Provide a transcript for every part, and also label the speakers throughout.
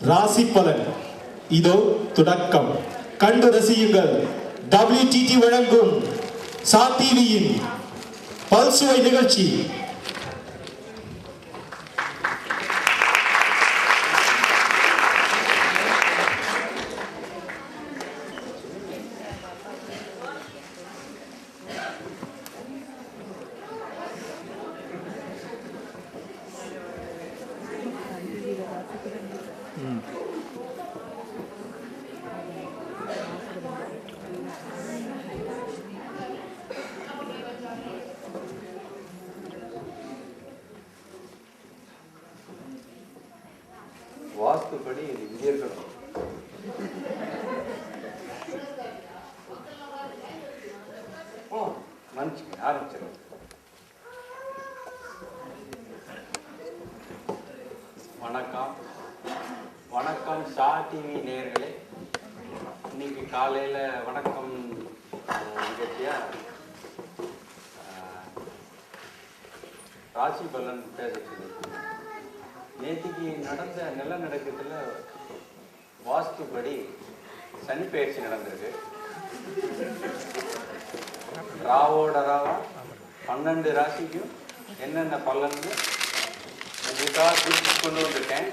Speaker 1: ராசி பலன் இதோ தொடக்கம். கண்டு ரசியுங்கள். WTT வழங்கும் சா டிவியின் பல்சுவை நிகழ்ச்சி.
Speaker 2: வாஸ்துப்படி இது இங்கே இருக்கணும். மன்னிச்சுங்க, ஆரம்பிச்சிடும். வணக்கம் வணக்கம் சா டிவி நேயர்களே. இன்னைக்கு காலையில் வணக்கம் நிகழ்ச்சியா ராசி பலன் பேசிட்டு நேற்றுக்கு நடந்த நிலநடுக்கத்தில் வாஸ்துப்படி சனி பயிற்சி நடந்திருக்கு. ராவோட ராவா 12 ராசிக்கும் என்னென்ன பலன்னு உங்களுக்காக குறித்து கொண்டு வந்துட்டேன்.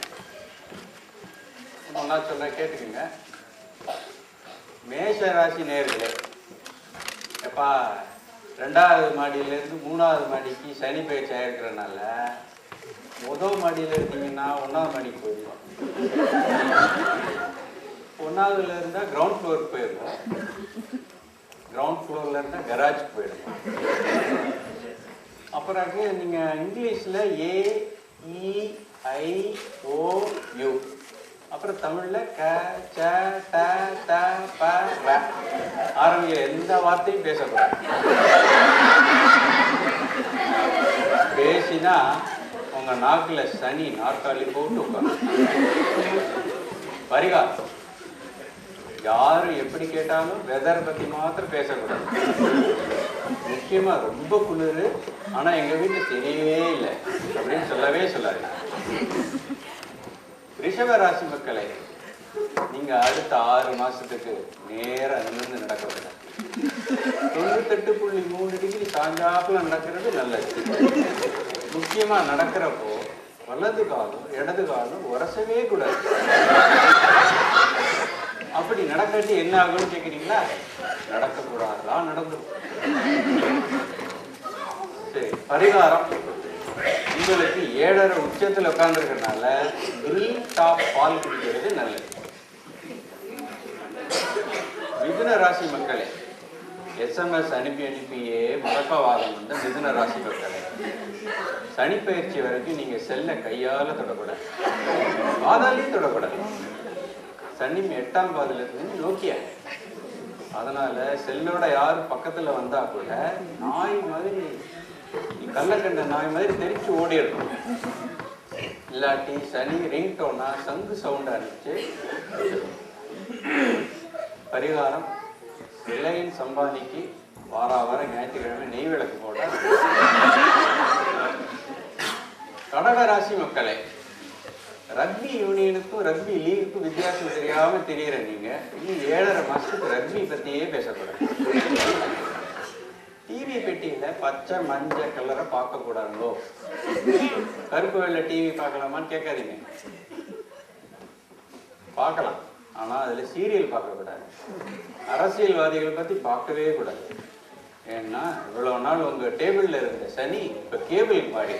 Speaker 2: ஒன்றா சொல்ல கேட்டுக்குங்க. மேஷ ராசி நேயர்களே, எப்பா 2வது மாடியிலேருந்து 3வது மாடிக்கு சனி பயிற்சி ஆகிருக்கிறனால முதல் மாடியில் இருந்தீங்கன்னா 1வது மாடிக்கு போயிடுவோம். 1வதுல இருந்தால் கிரவுண்ட் ஃப்ளோருக்கு போயிடுவோம். கிரவுண்ட் ஃப்ளோரில் இருந்தால் கராஜுக்கு போயிடுவோம். அப்புறம் நீங்கள் இங்கிலீஷில் AEIOU, அப்புறம் தமிழில் க ச ட த ப வ ஆரம்பிக்கிற எந்த வார்த்தையும் பேசக்கூடாது. பேசினா உங்க நாக்குல சனி நாற்காலி போட்டு உட்காந்து. பரிகாரம், யாரு எப்படி கேட்டாலும் வெதர் பத்தி மாத்திரம் பேசக்கூடாது. முக்கியமா ரொம்ப குளிர், ஆனா எங்க வீட்டுல தெரியவே இல்லை அப்படின்னு சொல்லவே சொல்லாது. ரிஷப ராசி மக்களே, நீங்க அடுத்த 6 மாசத்துக்கு நேரா நிமிர்ந்து நடக்கிறது 98.3 டிகிரி சாஞ்சாப்புல நடக்கிறது நல்லது. முக்கியமா நடக்கிறப்போ வலது காலம் இடது காலம் உரசவே கூடாது. அப்படி நடக்காட்டி என்ன ஆகும்னு கேட்குறீங்களா? நடக்கக்கூடாதா? நடந்துடும். சரி, பரிகாரம், உங்களுக்கு 7.5 உச்சத்தில் உட்கார்ந்துருக்கிறதுனால கிரீன் டாப் பால் குடிக்கிறது நல்லது. மிதுன ராசி மக்களே, SMS அனுப்பியே முடக்கவாதம் வந்த மிதுன ராசி மக்களே, சனிப்பயிற்சி வரைக்கும் நீங்க செல்ல கையால தொடக்கூடாது, பாதாலையும் தொடக்கூடாது. சனி 8ஆம் பாதத்துல இருந்து நோக்கிய. அதனால செல்லோட யாரும் பக்கத்துல வந்தா கூட நாய் மாதிரி, கள்ளக்கண்ட நாய் மாதிரி தெரிச்சு ஓடிடணும். இல்லாட்டி சனி ரிங் டோனா சங்கு சவுண்ட் அனுப்பிச்சு. பரிகாரம், இளையன் சம்பாதிக்கு வாரம் ஞாயிற்றுக்கிழமை நெய் விளக்கு போட. கடகராசி மக்களே, ரக்பி யூனியனுக்கும் ரக்பி லீகுக்கும் வித்தியாசம் தெரியாம தெரியற நீங்க இன்னும் 7.5 மாசத்துக்கு ரக்பி பத்தியே பேசக்கூடாது. டிவி பெட்டியில பச்சை மஞ்சள் கலரை பார்க்க கூடாதுங்களோ. கருப்பு வெள்ளை டிவி பார்க்கலாமான்னு கேட்காதீங்க. பார்க்கலாம், ஆனா அதுல சீரியல் பார்க்க கூடாது. அரசியல்வாதிகளை பத்தி பார்க்கவே கூடாது. ஏன்னா இவ்வளவு நாள் உங்க டேபிள்ல இருந்த சனி இப்ப கேபிள் மாறி.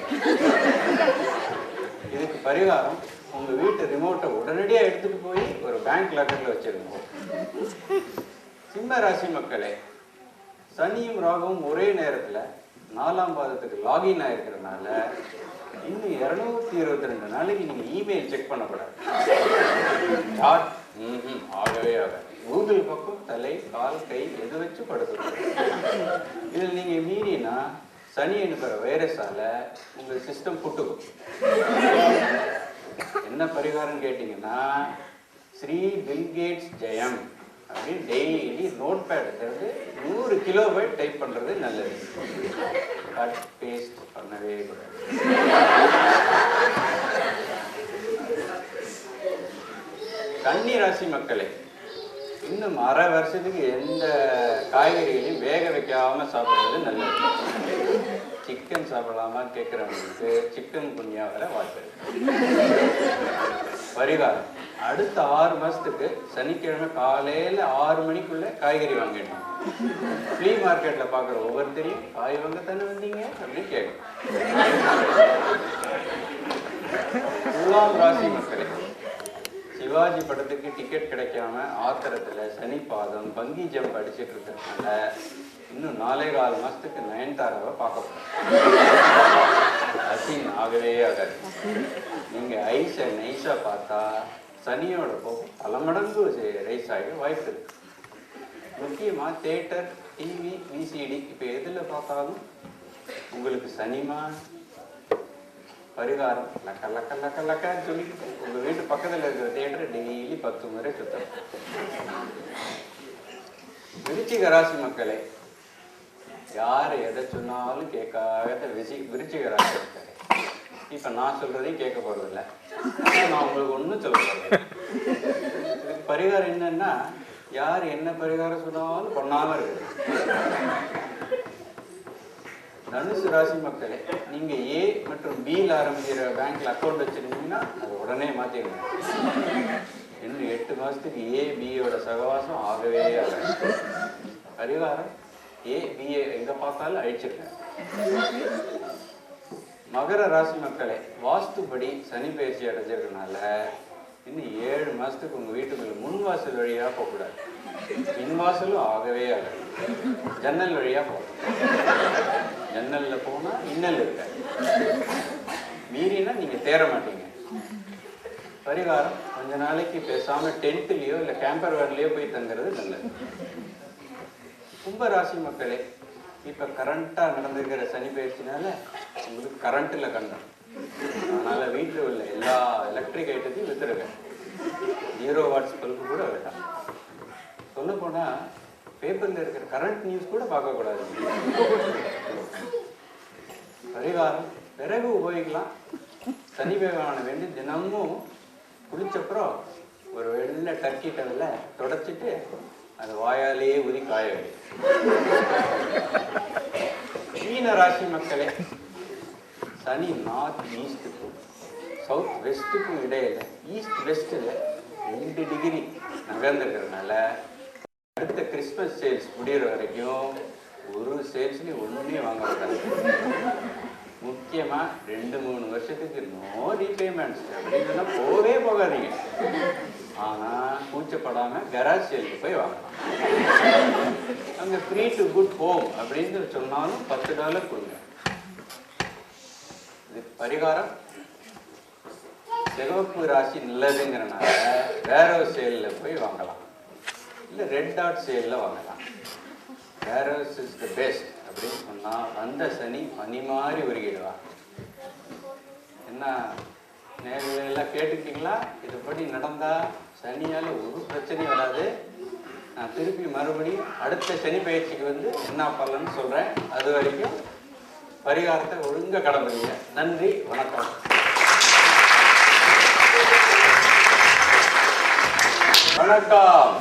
Speaker 2: இதுக்கு பரிகாரம், உங்க வீட்டு ரிமோட்டை உடனடியா எடுத்துட்டு போய் ஒரு பேங்க் லாக்கர்ல வச்சிருங்க. சிம்ம ராசி மக்களே, சனியும் ராகுவும் ஒரே நேரத்துல 4ஆம் பாதத்துக்கு லாகின் ஆயிருக்கிறதுனால இன்னும் 222 நாளைக்கு நீங்க இமெயில் செக் பண்ணக்கூடாது. ஆகவே ஆகாது. கூகுள் பக்கம் தலை கால் கை எது வச்சு படுத்துக்கணும். இதில் நீங்க மீறினா சனி அனுப்புற வைரஸால உங்க சிஸ்டம் புட்டுக்கும். என்ன பரிகாரம் கேட்டீங்கன்னா, ஸ்ரீ பில்கேட்ஸ் ஜெயம் அப்படின்னு டெய்லி நோட் பேட் எடுத்து 100 கிலோபைட் டைப் பண்றது நல்லது. கட் பேஸ்ட் பண்ணவே கூடாது. ராசி மக்களே, இன்னும் அரை வருஷத்துக்கு எந்த காய்கறிகளையும் வேக வைக்காம சாப்பிடுறது நல்லது. சிக்கன் சாப்பிடலாமா கேட்குறவங்களுக்கு சிக்கன் குனியா வர வாய்ப்பு இருக்கு. பரிகாரம், அடுத்த 6 மாசத்துக்கு சனிக்கிழமை காலையில 6 மணிக்குள்ள காய்கறி வாங்கிடணும். ஃப்ளீ மார்க்கெட்ல பாக்குற ஒவ்வொருத்தரையும் காய் வாங்க தானே வந்தீங்க அப்படின்னு கேட்கும். துலாம் ராசி மக்களே, சிவாஜி படத்துக்கு டிக்கெட் கிடைக்காம ஆத்திரத்துல சனி பாதம் பங்கி ஜம்ப் அடிச்சுட்டு இருக்கிறதுனால இன்னும் 4.25 மாசத்துக்கு நயன்தாராவை பார்க்க போறோம். அசின் ஆகவே ஆகாது. நீங்க ஐஸை நைஸா பார்த்தா சனியோட கோபம் பல மடங்கு ரைஸ் ஆக வாய்ப்பு இருக்கு. முக்கியமா தியேட்டர், டிவி, விசிடி இப்ப எதுல பார்த்தாலும் உங்களுக்கு சனிமா. பரிகாரம், லக்க லக்க லக்க லக்கன்னு சொல்லிக்கிட்டு உங்க வீட்டு பக்கத்துல இருக்கிற தியேட்டர் டெய்லி 10 முறை சுத்தம். விருச்சிக ராசி மக்களே, யாரு எதை சொன்னாலும் கேட்காத விருச்சிக ராசி மக்களே, இப்ப நான் சொல்றதையும் கேட்க போறதில்லை. நான் உங்களுக்கு ஒன்றும் சொல்ல போறேன். இதுக்கு பரிகாரம் என்னன்னா, யார் என்ன பரிகாரம் சொன்னாலும் பண்ணாம இருக்குது. தனுசு ராசி மக்களே, நீங்க ஏ மற்றும் பியில் ஆரம்பிக்கிற பேங்க்ல அக்கௌண்ட் வச்சிருந்தீங்கன்னா அது உடனே மாத்திடுங்க. இன்னும் 8 மாசத்துக்கு ஏ பியோட சகவாசம் ஆகவே ஆகாது. பரிகாரம், ஏ பிஏ எங்க பார்த்தாலும் அழிச்சிருக்கேன். மகர ராசி மக்களே, வாஸ்துபடி சனி பயிற்சி அடைஞ்சிருக்கனால இன்னும் 7 மாசத்துக்கு உங்க வீட்டுக்குள்ள முன்வாசல் வழியா போகக்கூடாது. பின்வாசலும் ஆகவே ஆகாது. ஜன்னல் வழியா போகணும். ஜன்னல்ல போனா இன்னல் இருக்காது. மீறினா நீங்க தேர மாட்டீங்க. பரிகாரம், கொஞ்ச நாளைக்கு பேசாம டென்ட்லயோ இல்ல கேம்பர் வேர்லயோ போய் தங்குறது நல்லது. கும்பராசி மக்களே, இப்ப கரண்டா நடந்திருக்கிற சனி பயிற்சினால உங்களுக்கு கரண்ட்ல கண்டம். அதனால வீட்டில் உள்ள எல்லா எலக்ட்ரிக் ஐட்டத்தையும் வித்துருங்க. 0 வாட்ஸ் பல்பு கூட வேண்டாம். சொல்ல போனா பேப்பர்ல இருக்கிற கரண்ட் நியூஸ் கூட பார்க்க கூடாது. பரிகாரம், பிறகு உபயோகிக்கலாம். சனி பகவானை வேண்டி தினமும் குளிச்சப்புறம் ஒரு வெள்ளை டர்க்கி டவல்ல தொடச்சிட்டு அது வாயாலேயே ஊதி காய வை. மீன ராசி மக்களே, சனி நார்த் ஈஸ்டுக்கும் சவுத் வெஸ்ட்டுக்கும் இடையில ஈஸ்ட் வெஸ்ட்ல 2 டிகிரி நகர்ந்துக்கிறதுனால அடுத்த கிறிஸ்மஸ் சேல்ஸ் முடிகிற வரைக்கும் ஒரு சேல்ஸ்லையும் ஒன்றுமே வாங்கக்கூடாது. முக்கியமா 2-3 வருஷத்துக்கு நோ ரீபேமெண்ட்ஸ் அப்படின்னா போவே போகாதீங்க. ஆனா கூச்சப்படாம கராஜ் சேலுக்கு போய் வாங்கலாம். அங்க ஃப்ரீ டு குட் ஹோம் அப்படின்னு சொன்னாலும் $10 கொடுங்க. இது பரிகாரம், சிவப்பு ராசி நல்லதுங்கிறனால வேற சேல்ல போய் வாங்கலாம். இல்ல ரெட் டாட் சேல்ல வாங்கலாம். வேரோஸ் இஸ் தி பெஸ்ட் அப்படின்னு சொன்னா அந்த சனி பனி மாதிரி உருகிடுவா. என்ன நேரில் எல்லாம் கேட்டுக்கிட்டீங்களா? இதுபடி நடந்தா சனியால ஒரு பிரச்சனையும் வராது. நான் திருப்பி மறுபடியும் அடுத்த சனி பயிற்சிக்கு வந்து என்ன பலன்னு சொல்றேன். அது வரைக்கும் பரிகாரத்தை ஒழுங்கா கடமைங்க. நன்றி, வணக்கம். வணக்கம்.